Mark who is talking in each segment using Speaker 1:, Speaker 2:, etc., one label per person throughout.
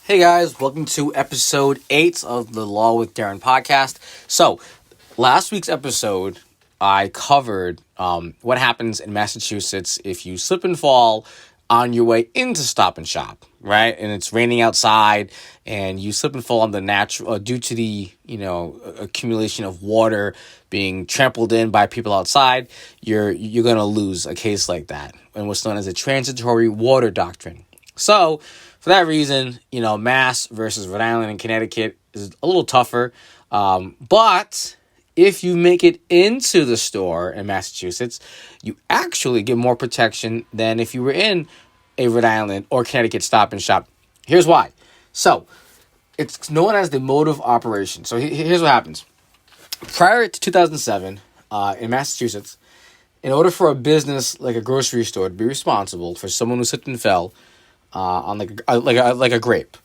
Speaker 1: Hey guys, welcome to episode 8 of the Law with Darren podcast. So, last week's episode, I covered what happens in Massachusetts if you slip and fall on your way into Stop and Shop, right? And it's raining outside, and you slip and fall on the natural due to the accumulation of water being trampled in by people outside. You're gonna lose a case like that, and what's known as a transitory water doctrine. So, for that reason, Mass versus Rhode Island and Connecticut is a little tougher. But if you make it into the store in Massachusetts, you actually get more protection than if you were in a Rhode Island or Connecticut Stop and Shop. Here's why. So, it's known as the mode of operation. So, here's what happens. Prior to 2007, in Massachusetts, in order for a business like a grocery store to be responsible for someone who slipped and fell on like a grape,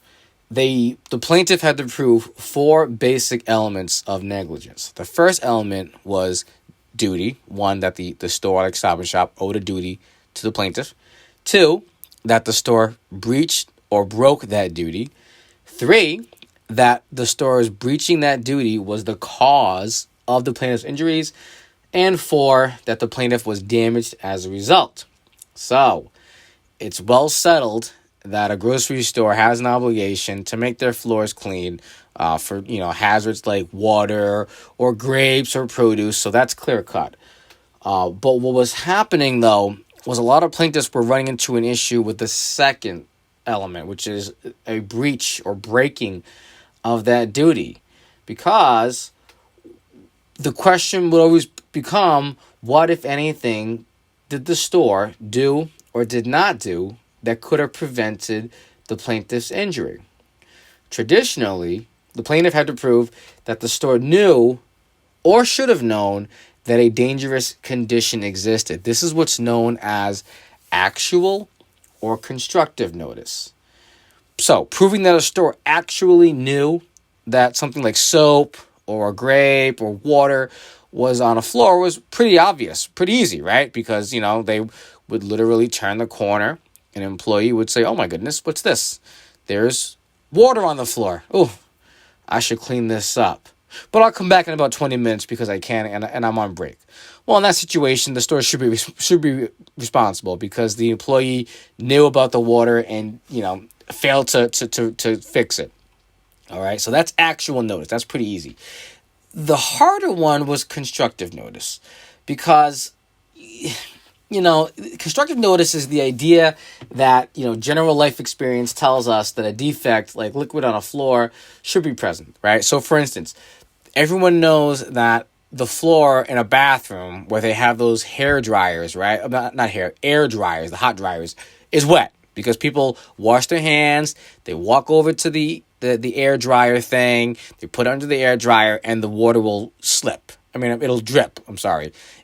Speaker 1: the plaintiff had to prove 4 basic elements of negligence. The first element was duty. 1, that the store, like Stop and Shop, owed a duty to the plaintiff. 2, that the store breached or broke that duty. 3, that the store's breaching that duty was the cause of the plaintiff's injuries. And 4, that the plaintiff was damaged as a result. So, it's well settled that a grocery store has an obligation to make their floors clean for hazards like water or grapes or produce. So that's clear cut. But what was happening though was a lot of plaintiffs were running into an issue with the second element, which is a breach or breaking of that duty, because the question would always become, what, if anything, did the store do or did not do that could have prevented the plaintiff's injury? Traditionally, the plaintiff had to prove that the store knew or should have known that a dangerous condition existed. This is what's known as actual or constructive notice. So, proving that a store actually knew that something like soap or a grape or water was on a floor was pretty obvious, pretty easy, right? Because, they would literally turn the corner. An employee would say, "Oh my goodness, what's this? There's water on the floor. Oh, I should clean this up. But I'll come back in about 20 minutes because I can, and I'm on break." Well, in that situation, the store should be responsible because the employee knew about the water and failed to fix it. All right, so that's actual notice. That's pretty easy. The harder one was constructive notice, because constructive notice is the idea that, general life experience tells us that a defect like liquid on a floor should be present, right? So, for instance, everyone knows that the floor in a bathroom where they have those hair dryers, right? Air dryers, the hot dryers, is wet because people wash their hands, they walk over to the air dryer thing, they put it under the air dryer, and the water will slip. It'll drip,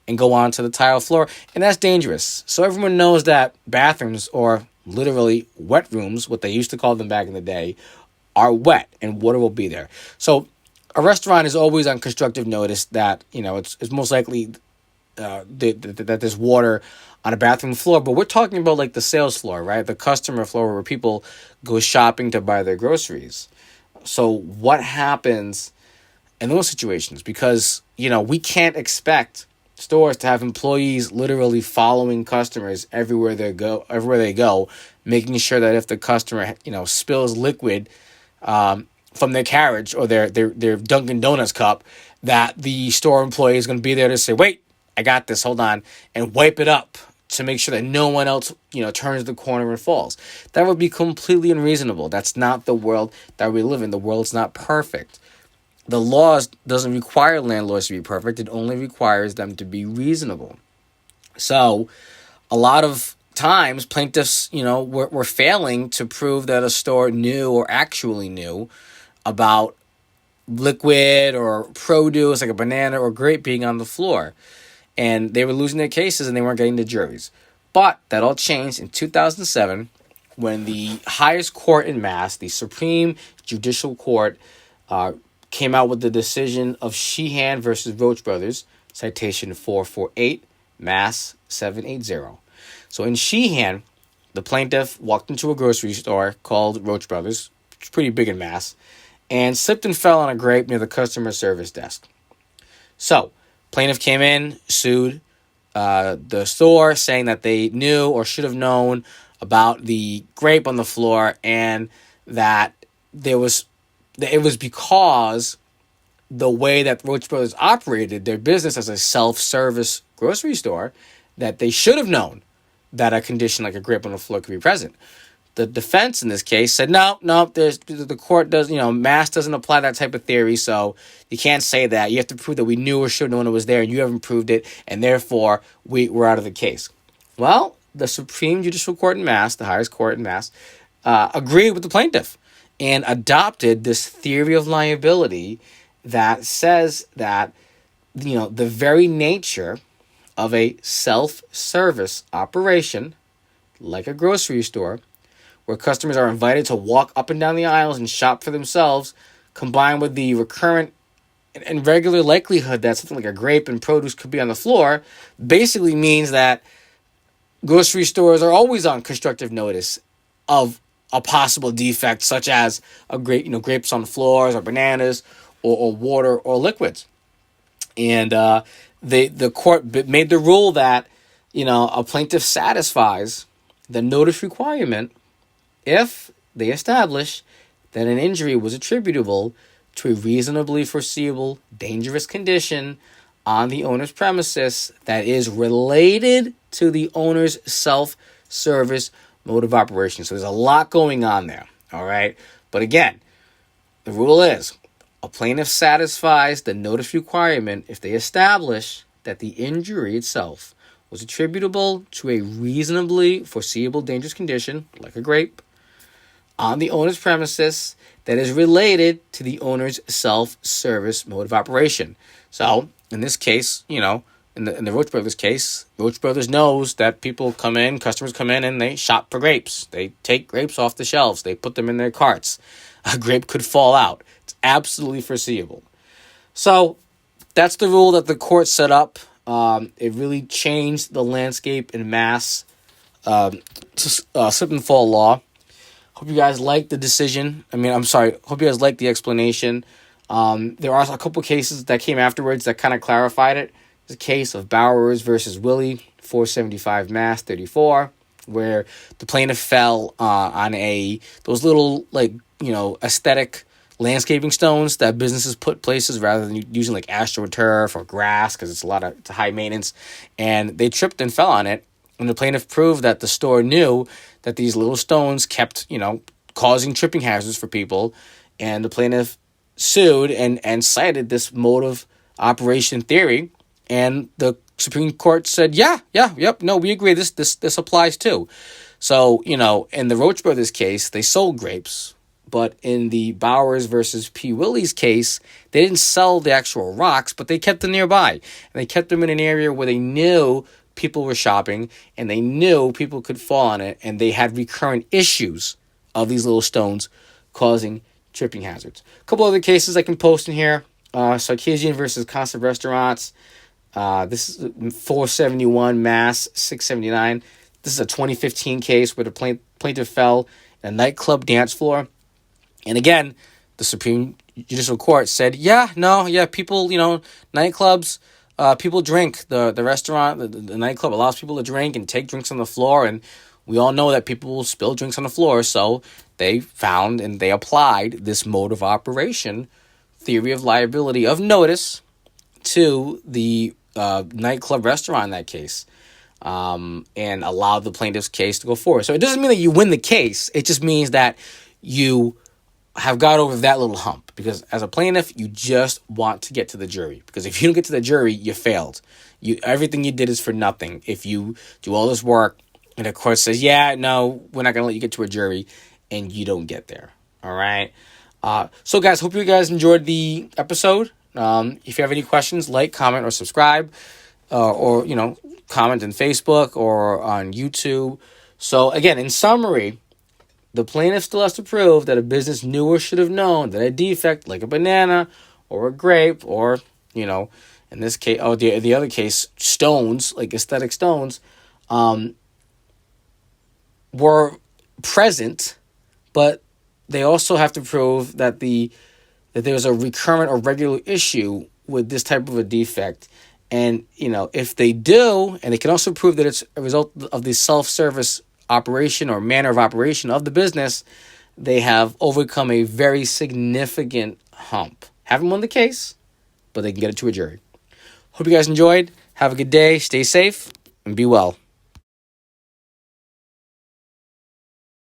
Speaker 1: and go onto the tile floor, and that's dangerous. So everyone knows that bathrooms, or literally wet rooms, what they used to call them back in the day, are wet, and water will be there. So a restaurant is always on constructive notice that, it's most likely that there's water on a bathroom floor, but we're talking about like the sales floor, right? The customer floor where people go shopping to buy their groceries. So what happens in those situations? Because, we can't expect stores to have employees literally following customers everywhere they go, making sure that if the customer, spills liquid from their carriage or their Dunkin' Donuts cup, that the store employee is going to be there to say, "Wait, I got this, hold on," and wipe it up to make sure that no one else, turns the corner and falls. That would be completely unreasonable. That's not the world that we live in. The world's not perfect. The law doesn't require landlords to be perfect. It only requires them to be reasonable. So, a lot of times, plaintiffs, were failing to prove that a store knew or actually knew about liquid or produce, like a banana or grape, being on the floor. And they were losing their cases and they weren't getting the juries. But that all changed in 2007 when the highest court in Mass, the Supreme Judicial Court, came out with the decision of Sheehan versus Roach Brothers, citation 448, Mass 780. So in Sheehan, the plaintiff walked into a grocery store called Roach Brothers, it's pretty big in Mass, and slipped and fell on a grape near the customer service desk. So, plaintiff came in, sued the store, saying that they knew or should have known about the grape on the floor, and that it was because the way that Roach Brothers operated their business as a self-service grocery store, that they should have known that a condition like a grape on the floor could be present. The defense in this case said, no, the court does, Mass doesn't apply that type of theory, so you can't say that. You have to prove that we knew or should have known it was there, and you haven't proved it, and therefore we're out of the case. Well, the Supreme Judicial Court in Mass, the highest court in Mass, agreed with the plaintiff and adopted this theory of liability that says that, the very nature of a self-service operation, like a grocery store, where customers are invited to walk up and down the aisles and shop for themselves, combined with the recurrent and regular likelihood that something like a grape and produce could be on the floor, basically means that grocery stores are always on constructive notice of a possible defect, such as a grape, grapes on the floors, or bananas, or water, or liquids. And the court made the rule that a plaintiff satisfies the notice requirement if they establish that an injury was attributable to a reasonably foreseeable dangerous condition on the owner's premises that is related to the owner's self-service mode of operation. So there's a lot going on there, all right? But again, the rule is a plaintiff satisfies the notice requirement if they establish that the injury itself was attributable to a reasonably foreseeable dangerous condition, like a grape, on the owner's premises that is related to the owner's self-service mode of operation. So, in this case, in the Roach Brothers case, Roach Brothers knows that customers come in and they shop for grapes. They take grapes off the shelves. They put them in their carts. A grape could fall out. It's absolutely foreseeable. So, that's the rule that the court set up. It really changed the landscape in Mass slip and fall law. Hope you guys liked the decision. Hope you guys liked the explanation. There are a couple cases that came afterwards that kind of clarified it. There's a case of Bowers versus Willie, 475 Mass 34, where the plaintiff fell on those little aesthetic landscaping stones that businesses put places rather than using like astroturf or grass because it's high maintenance, and they tripped and fell on it. And the plaintiff proved that the store knew that these little stones kept, causing tripping hazards for people. And the plaintiff sued and cited this mode of operation theory. And the Supreme Court said, we agree. This applies too. So, in the Roach Brothers case, they sold grapes. But in the Bowers versus P. Willie's case, they didn't sell the actual rocks, but they kept them nearby. And they kept them in an area where they knew people were shopping, and they knew people could fall on it, and they had recurrent issues of these little stones causing tripping hazards. A couple other cases I can post in here. Sarkeesian versus Concept Restaurants. This is 471 Mass 679. This is a 2015 case where the plaintiff fell in a nightclub dance floor. And again, the Supreme Judicial Court said, people, nightclubs, people drink. The restaurant, the nightclub allows people to drink and take drinks on the floor, and we all know that people will spill drinks on the floor, so they found and they applied this mode of operation theory of liability of notice to the nightclub restaurant in that case, and allowed the plaintiff's case to go forward. So it doesn't mean that you win the case. It just means that you have got over that little hump, because as a plaintiff, you just want to get to the jury, because if you don't get to the jury, you failed. Everything you did is for nothing. If you do all this work and the court says, we're not going to let you get to a jury, and you don't get there. All right. So guys, hope you guys enjoyed the episode. If you have any questions, like, comment, or subscribe, or comment on Facebook or on YouTube. So again, in summary, the plaintiff still has to prove that a business knew or should have known that a defect, like a banana or a grape, or, in this case, the other case, stones, like aesthetic stones, were present, but they also have to prove that there's a recurrent or regular issue with this type of a defect. And, if they do, and they can also prove that it's a result of the self-service operation or manner of operation of the business, they have overcome a very significant hump. Haven't won the case, but they can get it to a jury. Hope you guys enjoyed. Have a good day. Stay safe and be well.